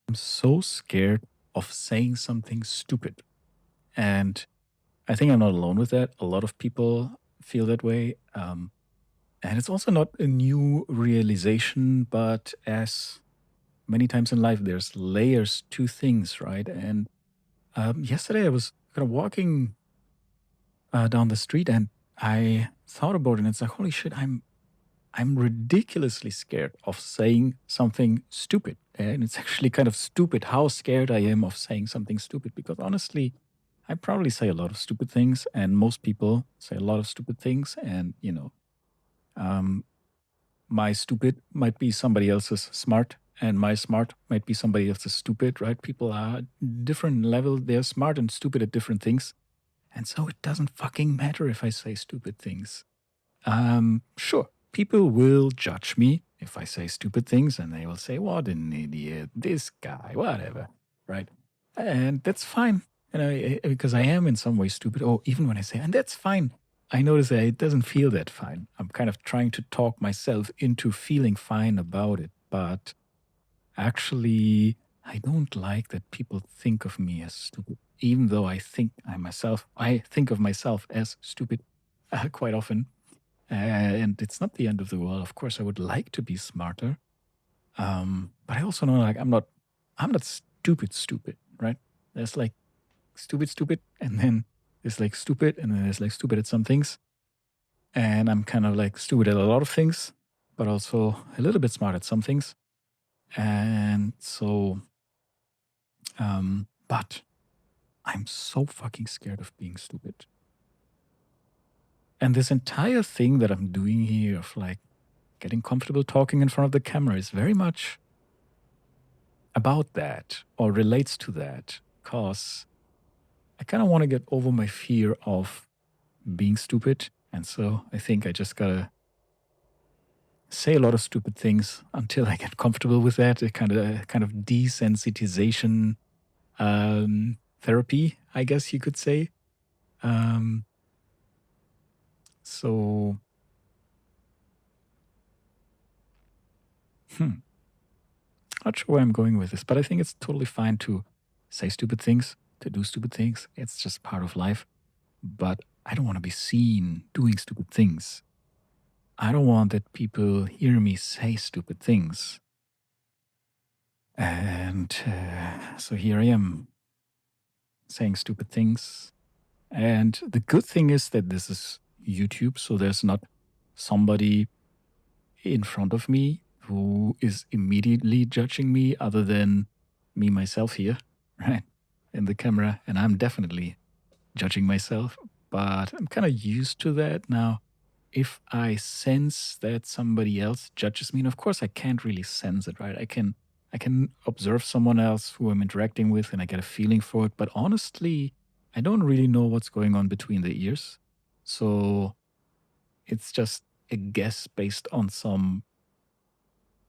I'm so scared of saying something stupid. And I think I'm not alone with that. A lot of people feel that way. And it's also not a new realization, but as many times in life, there's layers to things, right? And yesterday I was kind of walking down the street and I thought about it and it's like, holy shit, I'm ridiculously scared of saying something stupid. And it's actually kind of stupid how scared I am of saying something stupid because honestly, I probably say a lot of stupid things, and most people say a lot of stupid things. And, um, my stupid might be somebody else's smart, and my smart might be somebody else's stupid, right? People are different level. They're smart and stupid at different things. And so it doesn't fucking matter if I say stupid things. Sure, people will judge me if I say stupid things and they will say, what an idiot, this guy, whatever, right? And that's fine, because I am in some way stupid. Or even when I say, and that's fine, I notice that it doesn't feel that fine. I'm kind of trying to talk myself into feeling fine about it. But actually, I don't like that people think of me as stupid, even though I think of myself as stupid quite often, and it's not the end of the world. Of course, I would like to be smarter, but I also know like I'm not stupid, stupid, right? There's like stupid, stupid, and then there's like stupid, and then there's like stupid at some things, and I'm kind of like stupid at a lot of things, but also a little bit smart at some things, and so, but I'm so fucking scared of being stupid. And this entire thing that I'm doing here of like getting comfortable talking in front of the camera is very much about that or relates to that because I kind of want to get over my fear of being stupid. And so I think I just gotta say a lot of stupid things until I get comfortable with that. A kind of desensitization therapy, I guess you could say. Um, so, hmm, not sure where I'm going with this, but I think it's totally fine to say stupid things, to do stupid things. It's just part of life. But I don't want to be seen doing stupid things. I don't want that people hear me say stupid things. And so here I am saying stupid things. And the good thing is that this is YouTube, so there's not somebody in front of me who is immediately judging me other than me myself here, right? In the camera. And I'm definitely judging myself, but I'm kind of used to that now. If I sense that somebody else judges me, and of course I can't really sense it, right? I can observe someone else who I'm interacting with and I get a feeling for it, but honestly, I don't really know what's going on between the ears. So it's just a guess based on some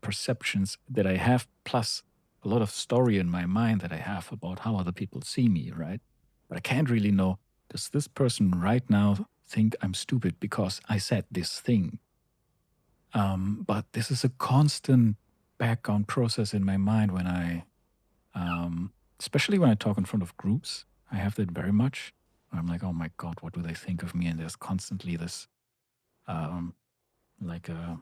perceptions that I have, plus a lot of story in my mind that I have about how other people see me, right? But I can't really know, does this person right now think I'm stupid because I said this thing? But this is a constant background process in my mind when especially when I talk in front of groups. I have that very much. I'm like, oh my God, what do they think of me? And there's constantly this, um, like a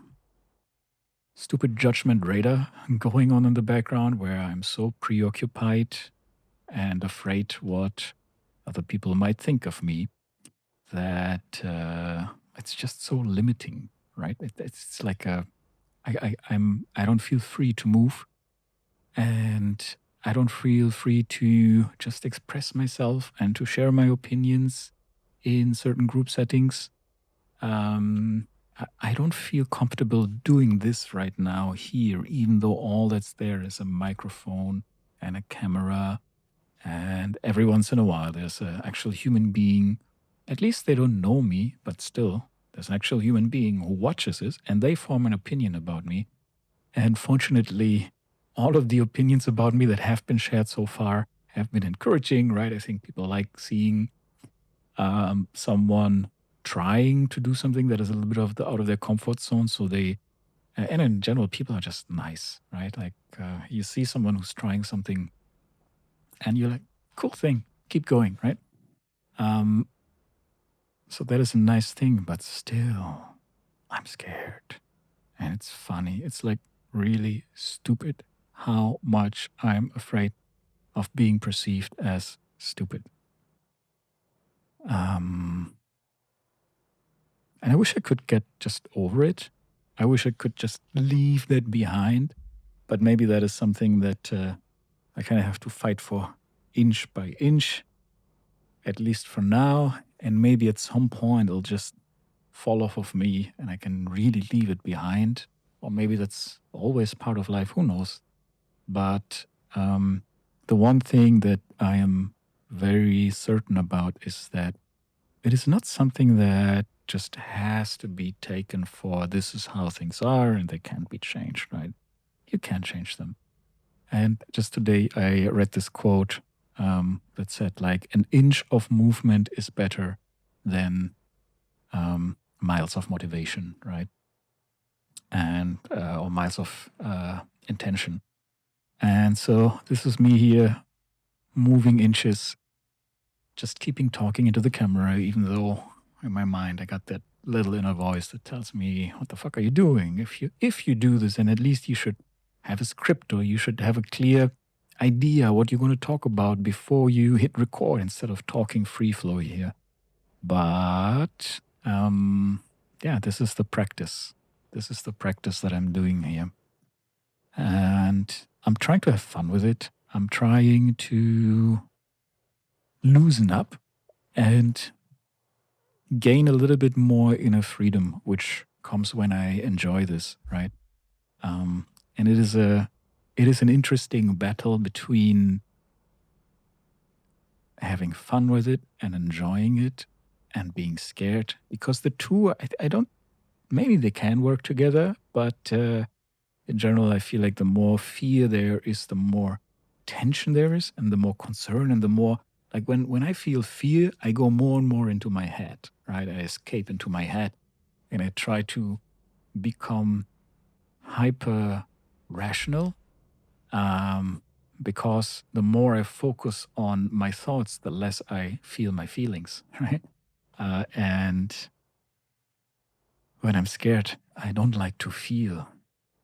stupid judgment radar going on in the background where I'm so preoccupied and afraid what other people might think of me that it's just so limiting, right? It's like I don't feel free to move, and I don't feel free to just express myself and to share my opinions in certain group settings. I don't feel comfortable doing this right now here, even though all that's there is a microphone and a camera, and every once in a while there's an actual human being. At least they don't know me, but still, there's an actual human being who watches this and they form an opinion about me. And fortunately, all of the opinions about me that have been shared so far have been encouraging, right? I think people like seeing someone trying to do something that is a little bit of out of their comfort zone. So they And in general, people are just nice, right? Like you see someone who's trying something and you're like, cool thing, keep going, right? Um, so that is a nice thing, but still, I'm scared. And it's funny. It's like really stupid how much I'm afraid of being perceived as stupid. And I wish I could get just over it. I wish I could just leave that behind. But maybe that is something that I kind of have to fight for inch by inch, at least for now. And maybe at some point it'll just fall off of me and I can really leave it behind. Or maybe that's always part of life. Who knows? But the one thing that I am very certain about is that it is not something that just has to be taken for this is how things are and they can't be changed, right? You can't change them. And just today I read this quote that said, like, an inch of movement is better than miles of motivation, right? And or miles of intention. And so this is me here moving inches, just keeping talking into the camera, even though in my mind I got that little inner voice that tells me, what the fuck are you doing? If you do this, then at least you should have a script or you should have a clear idea what you're going to talk about before you hit record instead of talking free flow here. But yeah, this is the practice. This is the practice that I'm doing here. And I'm trying to have fun with it. I'm trying to loosen up and gain a little bit more inner freedom, which comes when I enjoy this, right? And it is an interesting battle between having fun with it and enjoying it and being scared, because the two, I don't, maybe they can work together, but in general, I feel like the more fear there is, the more tension there is, and the more concern, and the more, like, when I feel fear, I go more and more into my head, right? I escape into my head and I try to become hyper rational, because the more I focus on my thoughts, the less I feel my feelings, right? And when I'm scared, I don't like to feel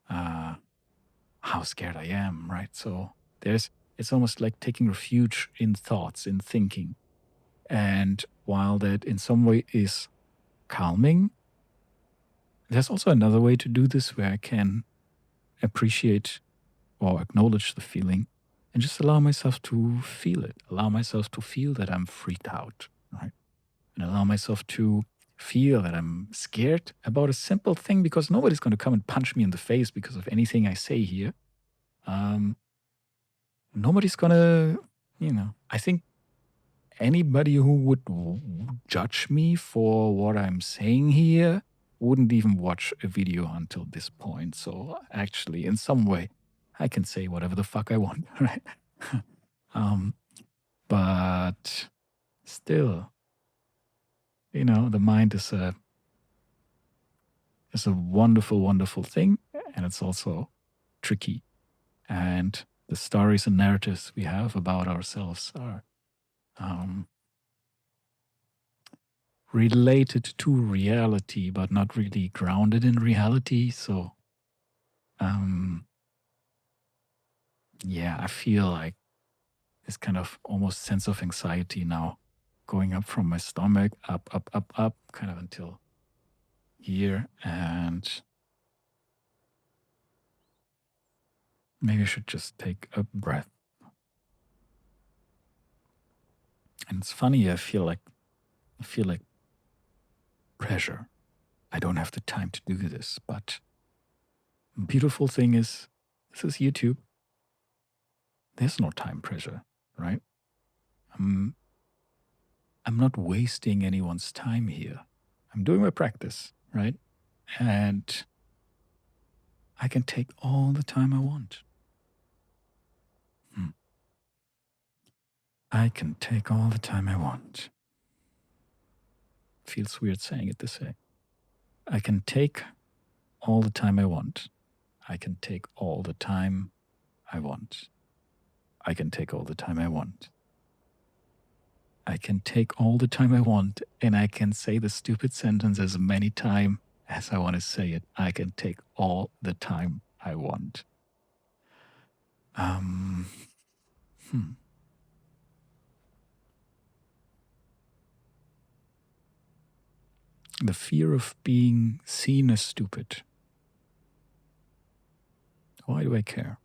how scared I am, right? So it's almost like taking refuge in thoughts, in thinking. And while that in some way is calming, there's also another way to do this where I can appreciate or acknowledge the feeling and just allow myself to feel it, allow myself to feel that I'm freaked out, right? And allow myself to feel that I'm scared about a simple thing, because nobody's going to come and punch me in the face because of anything I say here. Nobody's going to, I think anybody who would judge me for what I'm saying here wouldn't even watch a video until this point. So actually, in some way, I can say whatever the fuck I want, right? But still, the mind is a wonderful, wonderful thing, and it's also tricky. And the stories and narratives we have about ourselves are related to reality, but not really grounded in reality. So, yeah, I feel like this kind of almost sense of anxiety now going up from my stomach, up, kind of until here. And maybe I should just take a breath. And it's funny, I feel like pressure. I don't have the time to do this, but the beautiful thing is, this is YouTube. There's no time pressure, right? I'm not wasting anyone's time here. I'm doing my practice, right? And I can take all the time I want. I can take all the time I want. Feels weird saying it this way. I can take all the time I want. I can take all the time I want. I can take all the time I want. I can take all the time I want, and I can say the stupid sentence as many times as I want to say it. I can take all the time I want. Um, hmm. The fear of being seen as stupid. Why do I care?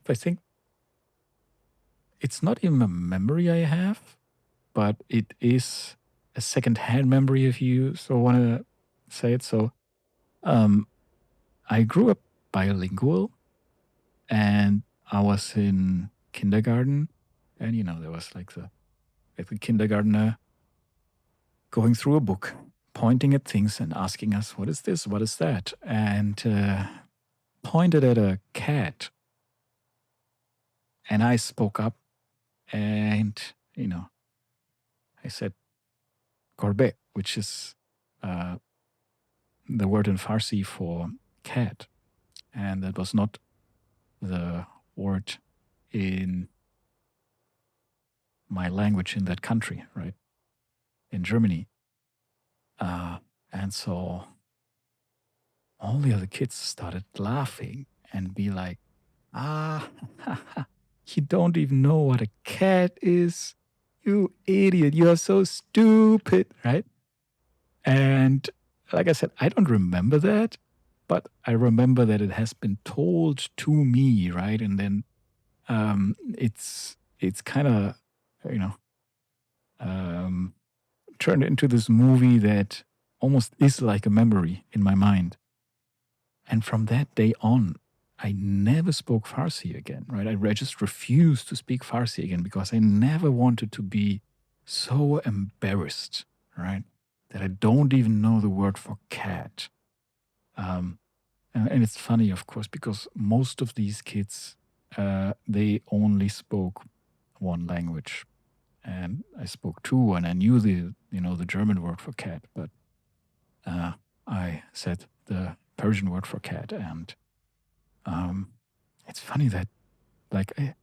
I think it's not even a memory I have, but it is a second-hand memory if you so want to say it. So um, I grew up bilingual, and I was in kindergarten, and there was like the kindergartner going through a book, pointing at things and asking us, "What is this? What is that?" And pointed at a cat, and I spoke up, and I said "korbe," which is uh, the word in Farsi for cat, and that was not the word in my language in that country, right? In Germany. And so all the other kids started laughing and be like, ah, you don't even know what a cat is. You idiot. You are so stupid, right? And like I said, I don't remember that, but I remember that it has been told to me, right? And then it's kind of, you know, um, turned into this movie that almost is like a memory in my mind. And from that day on, I never spoke Farsi again, right? I just refused to speak Farsi again because I never wanted to be so embarrassed, right? That I don't even know the word for cat. Um, and it's funny, of course, because most of these kids, they only spoke one language. And I spoke two, and I knew the German word for cat, but I said the Persian word for cat, and it's funny that like I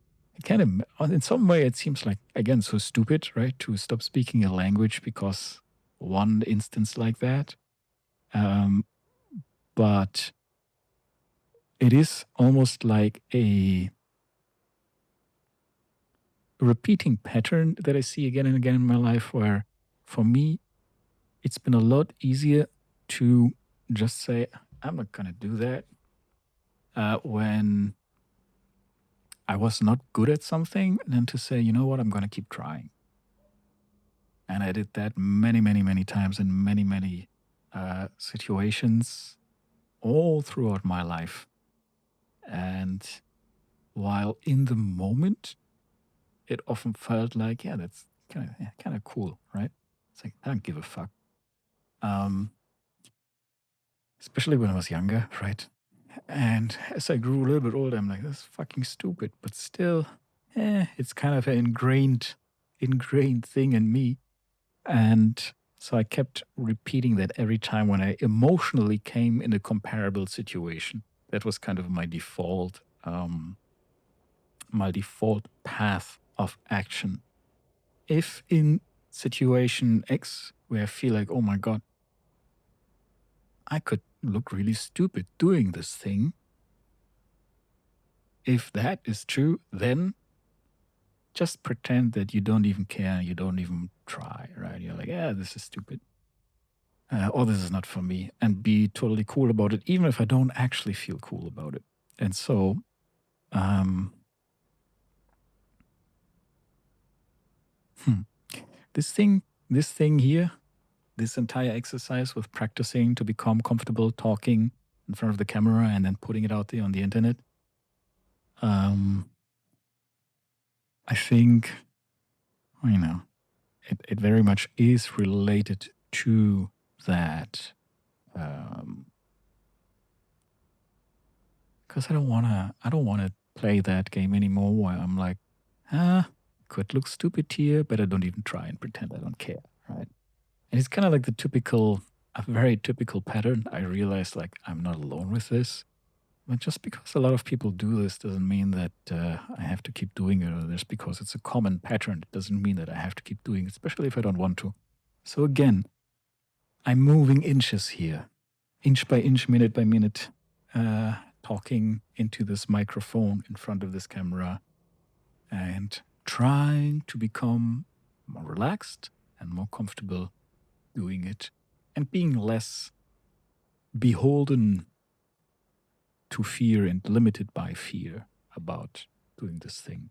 kind of in some way it seems like again so stupid, right, to stop speaking a language because one instance like that, um, but it is almost like a repeating pattern that I see again and again in my life, where for me it's been a lot easier to just say I'm not gonna do that when I was not good at something, than to say, you know what, I'm gonna keep trying. And I did that many, many, many times in many, many situations all throughout my life. And while in the moment, it often felt like, yeah, that's kind of cool, right? It's like I don't give a fuck. Um, Especially when I was younger, right? And as I grew a little bit older, I'm like, that's fucking stupid. But still, it's kind of an ingrained thing in me. And so I kept repeating that every time when I emotionally came in a comparable situation. That was kind of my default path of action. If in situation X, where I feel like, oh my God, I could look really stupid doing this thing. If that is true, then just pretend that you don't even care, you don't even try, right? You're like, yeah, this is stupid. Or this is not for me, and be totally cool about it, even if I don't actually feel cool about it. And so, um, hmm, this thing here, this entire exercise with practicing to become comfortable talking in front of the camera and then putting it out there on the internet, um, I think, it very much is related to that. Because I don't wanna play that game anymore where I'm like, Could look stupid here, but I don't even try and pretend I don't care, right? And it's kind of like a very typical pattern. I realize like I'm not alone with this. But just because a lot of people do this doesn't mean that I have to keep doing it, or just because it's a common pattern, it doesn't mean that I have to keep doing it, especially if I don't want to. So again, I'm moving inches here, inch by inch, minute by minute, talking into this microphone in front of this camera and trying to become more relaxed and more comfortable doing it and being less beholden to fear and limited by fear about doing this thing.